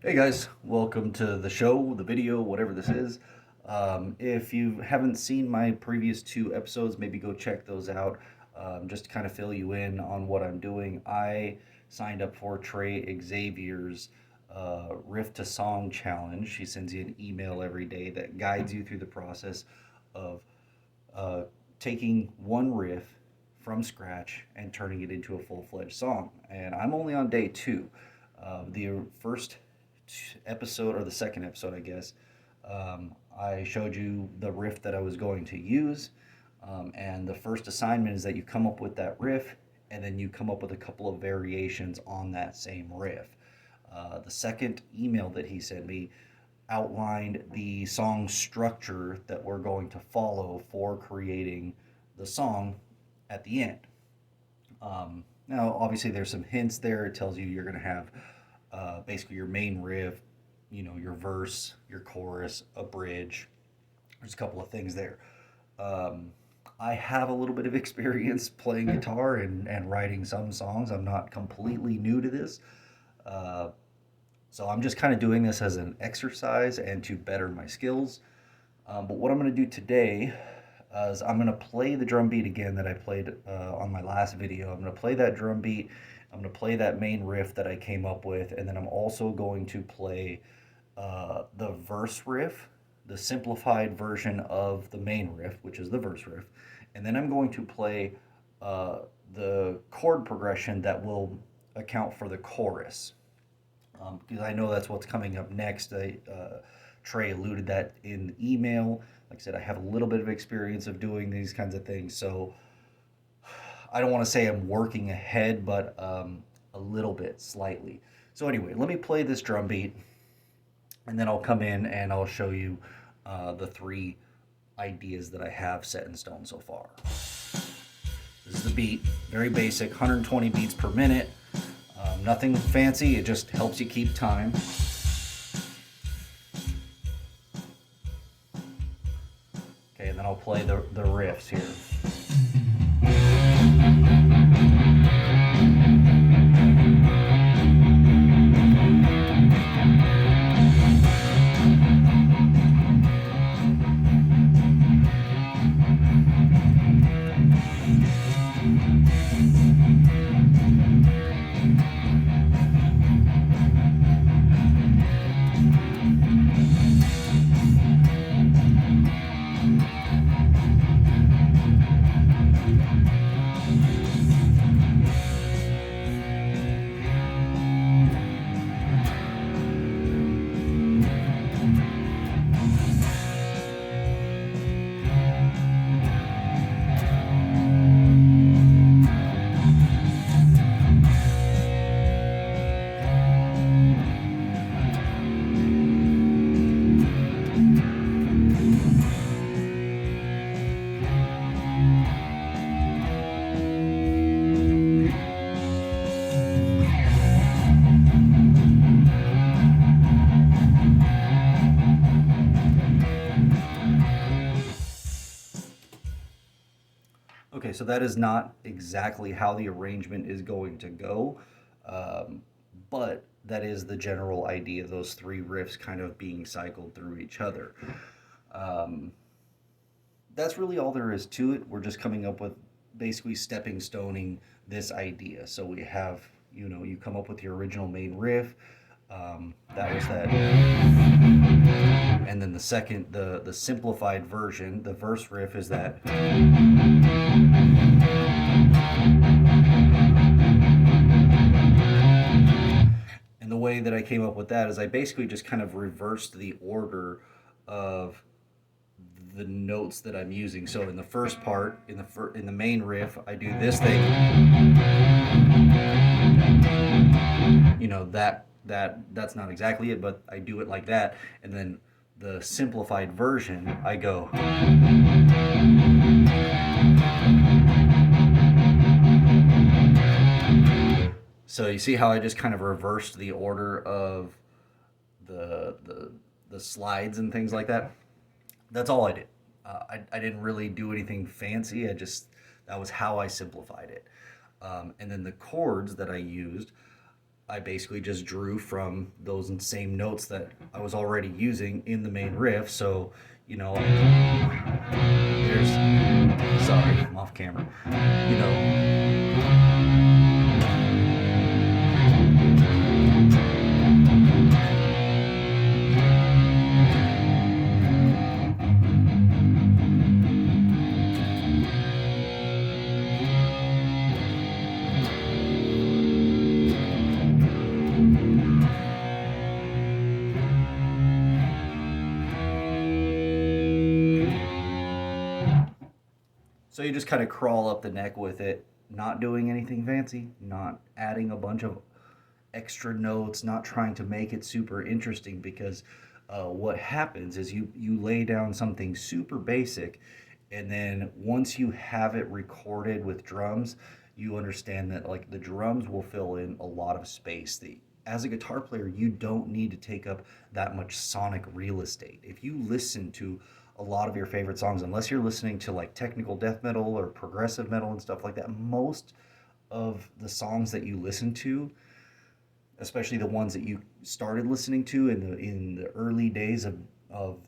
Hey guys, welcome to the show, the video, whatever this is. If you haven't seen my previous two episodes, maybe go check those out. Just to kind of fill you in on what I'm doing. I signed up for Trey Xavier's Riff to Song Challenge. She sends you an email every day that guides you through the process of uh, taking one riff from scratch and turning it into a full-fledged song. And I'm only on day two. The first episode, or the second episode, I guess, I showed you the riff that I was going to use. And the first assignment is that you come up with that riff and then you come up with a couple of variations on that same riff. The second email that he sent me outlined the song structure that we're going to follow for creating the song at the end. Now, obviously, there's some hints there. It tells you you're going to have basically your main riff, your verse, your chorus, a bridge. There's a couple of things there. Um, I have a little bit of experience playing guitar and writing some songs. I'm not completely new to this. Uh, so I'm just kind of doing this as an exercise and to better my skills. But what I'm going to do today is I'm going to play the drum beat again that I played on my last video. I'm going to play that drum beat. I'm going to play that main riff that I came up with, and then I'm also going to play the verse riff, the simplified version of the main riff, which is the verse riff, and then I'm going to play uh, the chord progression that will account for the chorus. Because I know that's what's coming up next. Trey alluded that in the email. Like I said, I have a little bit of experience of doing these kinds of things, so I don't want to say I'm working ahead, but a little bit, slightly. So anyway, let me play this drum beat, and then I'll come in and I'll show you the three ideas that I have set in stone so far. This is the beat, very basic, 120 beats per minute. Nothing fancy, it just helps you keep time. Okay, and then I'll play the riffs here. Okay, so that is not exactly how the arrangement is going to go, um, but that is the general idea, those three riffs kind of being cycled through each other. Um, that's really all there is to it. We're just coming up with basically stepping stoning this idea. So we have, you come up with your original main riff. That was that. And then the second, the simplified version, the verse riff is that. And the way that I came up with that is I basically just kind of reversed the order of the notes that I'm using. So in the first part, in the main riff, I do this thing. That's not exactly it, but I do it like that. And then the simplified version, I go. So you see how I just kind of reversed the order of the slides and things like that. That's all I did. I didn't really do anything fancy. That was how I simplified it. And then the chords that I used, I basically just drew from those same notes that I was already using in the main riff. So, you know, there's, sorry, I'm off camera. You know, so you just kind of crawl up the neck with it, not doing anything fancy, not adding a bunch of extra notes, not trying to make it super interesting because what happens is you lay down something super basic, and then once you have it recorded with drums, you understand that like the drums will fill in a lot of space. The As a guitar player, you don't need to take up that much sonic real estate. If you listen to a lot of your favorite songs, unless you're listening to like technical death metal or progressive metal and stuff like that, most of the songs that you listen to, especially the ones that you started listening to in the early days of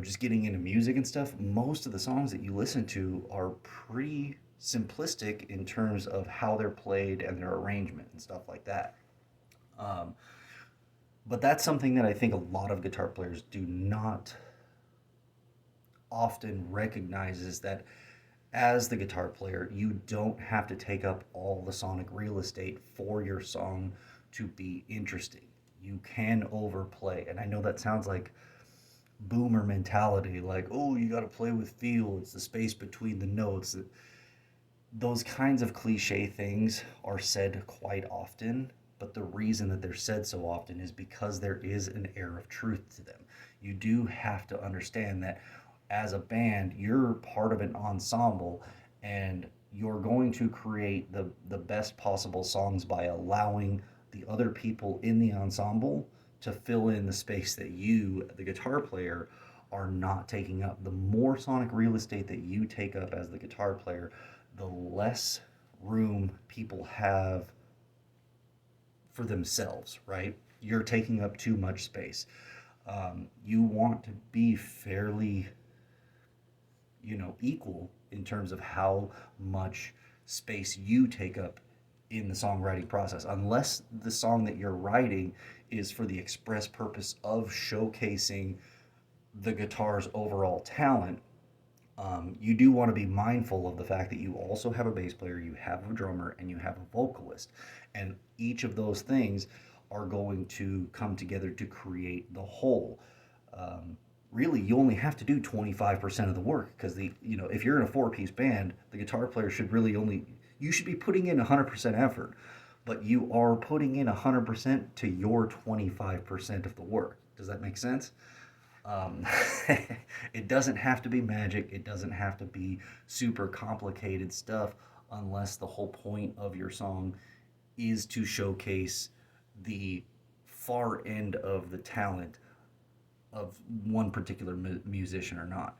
just getting into music and stuff, most of the songs that you listen to are pretty simplistic in terms of how they're played and their arrangement and stuff like that. Um, but that's something that I think a lot of guitar players do not often recognize, is that as the guitar player, you don't have to take up all the sonic real estate for your song to be interesting. You can overplay. And I know that sounds like boomer mentality, like, oh, you got to play with feel, it's the space between the notes. Those kinds of cliche things are said quite often, but the reason that they're said so often is because there is an air of truth to them. You do have to understand that as a band, you're part of an ensemble, and you're going to create the best possible songs by allowing the other people in the ensemble to fill in the space that you, the guitar player, are not taking up. The more sonic real estate that you take up as the guitar player, the less room people have for themselves, right? You're taking up too much space. You want to be fairly, equal in terms of how much space you take up in the songwriting process. Unless the song that you're writing is for the express purpose of showcasing the guitar's overall talent, you do want to be mindful of the fact that you also have a bass player, you have a drummer, and you have a vocalist. And each of those things are going to come together to create the whole. Really, you only have to do 25% of the work, because if you're in a four-piece band, the guitar player should really only, you should be putting in 100% effort, but you are putting in 100% to your 25% of the work. Does that make sense? Um, it doesn't have to be magic. It doesn't have to be super complicated stuff, unless the whole point of your song is to showcase the far end of the talent of one particular musician or not.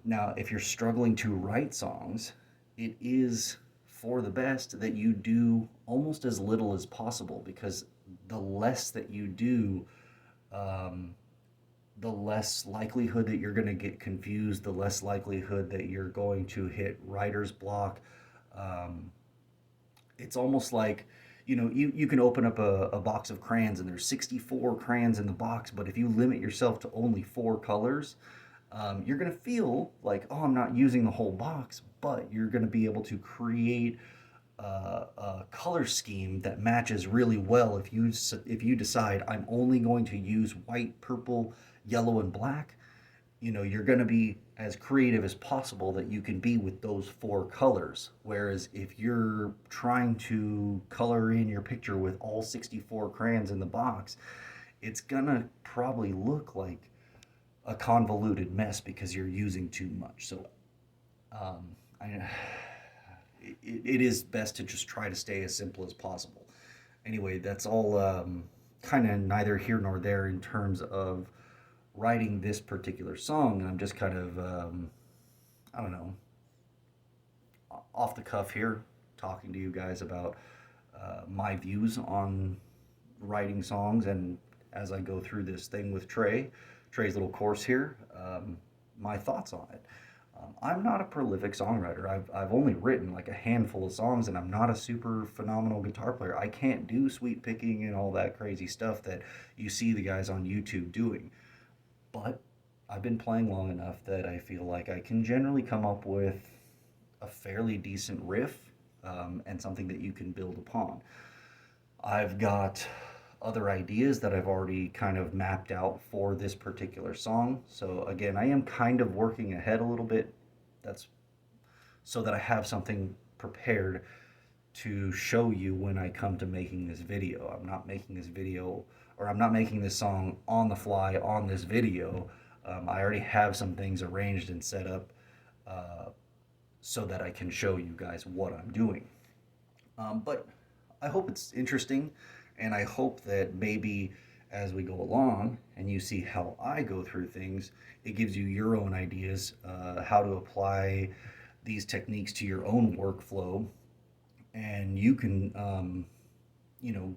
Now, if you're struggling to write songs, it is for the best that you do almost as little as possible, because the less that you do, um, the less likelihood that you're going to get confused, the less likelihood that you're going to hit writer's block. Um, it's almost like, you can open up a box of crayons and there's 64 crayons in the box, but if you limit yourself to only four colors, you're going to feel like, oh, I'm not using the whole box, but you're going to be able to create a color scheme that matches really well. If you decide I'm only going to use white, purple, yellow, and black, you're going to be as creative as possible that you can be with those four colors. Whereas if you're trying to color in your picture with all 64 crayons in the box, it's going to probably look like a convoluted mess because you're using too much. So um, I, it is best to just try to stay as simple as possible. Anyway, that's all kind of neither here nor there in terms of writing this particular song. And I'm just kind of, I don't know, off the cuff here, talking to you guys about my views on writing songs, and as I go through this thing with Trey's little course here, my thoughts on it. I'm not a prolific songwriter. I've only written like a handful of songs, and I'm not a super phenomenal guitar player. I can't do sweep picking and all that crazy stuff that you see the guys on YouTube doing. But I've been playing long enough that I feel like I can generally come up with a fairly decent riff, and something that you can build upon. I've got other ideas that I've already kind of mapped out for this particular song. So again, I am kind of working ahead a little bit. That's so that I have something prepared to show you when I come to making this video. I'm not making this video, or I'm not making this song on the fly on this video. I already have some things arranged and set up, uh, so that I can show you guys what I'm doing. But I hope it's interesting, and I hope that maybe as we go along and you see how I go through things, it gives you your own ideas, how to apply these techniques to your own workflow, and you can,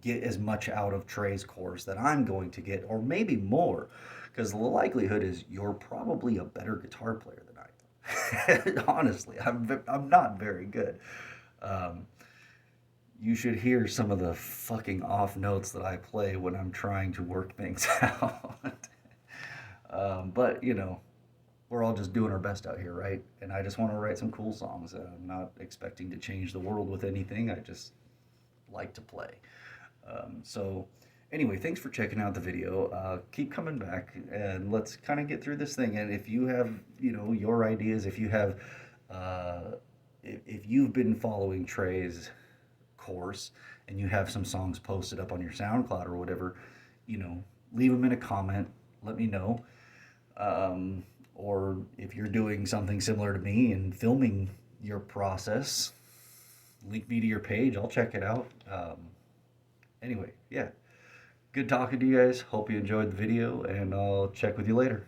get as much out of Trey's course that I'm going to get, or maybe more, because the likelihood is you're probably a better guitar player than I am. Honestly, I'm not very good. Um, you should hear some of the fucking off notes that I play when I'm trying to work things out. But, we're all just doing our best out here, right? And I just want to write some cool songs. I'm not expecting to change the world with anything. I just like to play. So, anyway, thanks for checking out the video. Keep coming back, and let's kind of get through this thing. And if you have, your ideas, if you have, uh, if you've been following Trey's course and you have some songs posted up on your SoundCloud or whatever, leave them in a comment. Let me know. Or if you're doing something similar to me and filming your process, link me to your page. I'll check it out. Anyway, yeah. Good talking to you guys. Hope you enjoyed the video, and I'll check with you later.